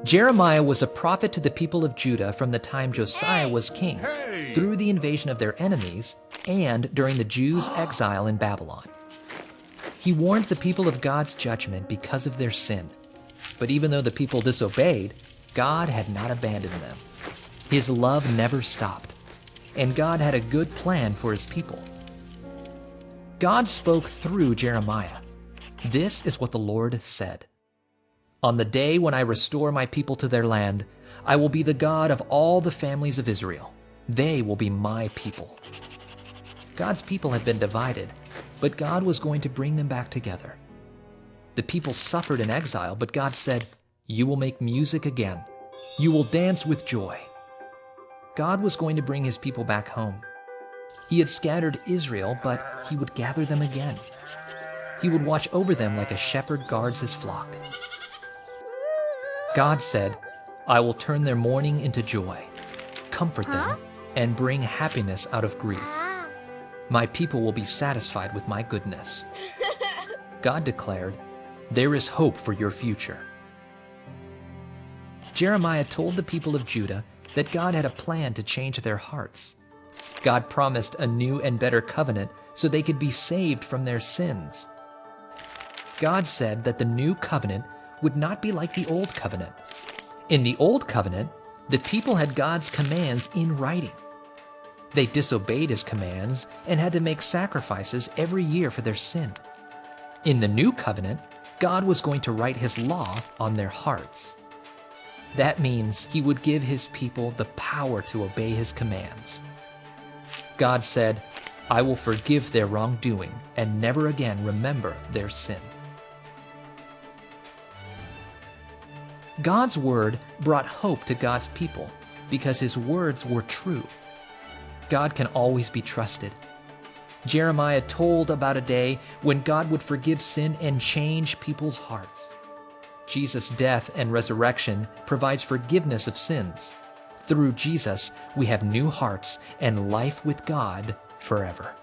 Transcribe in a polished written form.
Jeremiah was a prophet to the people of Judah from the time Josiah was king, through the invasion of their enemies, and during the Jews' exile in Babylon. He warned the people of God's judgment because of their sin. But even though the people disobeyed, God had not abandoned them. His love never stopped, and God had a good plan for his people. God spoke through Jeremiah. This is what the Lord said. On the day when I restore my people to their land, I will be the God of all the families of Israel. They will be my people. God's people had been divided, but God was going to bring them back together. The people suffered in exile, but God said, "You will make music again. You will dance with joy." God was going to bring his people back home. He had scattered Israel, but he would gather them again. He would watch over them like a shepherd guards his flock. God said, "I will turn their mourning into joy, comfort them, and bring happiness out of grief. My people will be satisfied with my goodness." God declared, "There is hope for your future." Jeremiah told the people of Judah that God had a plan to change their hearts. God promised a new and better covenant so they could be saved from their sins. God said that the new covenant would not be like the old covenant. In the old covenant, the people had God's commands in writing. They disobeyed his commands and had to make sacrifices every year for their sin. In the new covenant, God was going to write his law on their hearts. That means he would give his people the power to obey his commands. God said, "I will forgive their wrongdoing and never again remember their sin." God's word brought hope to God's people because his words were true. God can always be trusted. Jeremiah told about a day when God would forgive sin and change people's hearts. Jesus' death and resurrection provides forgiveness of sins. Through Jesus, we have new hearts and life with God forever.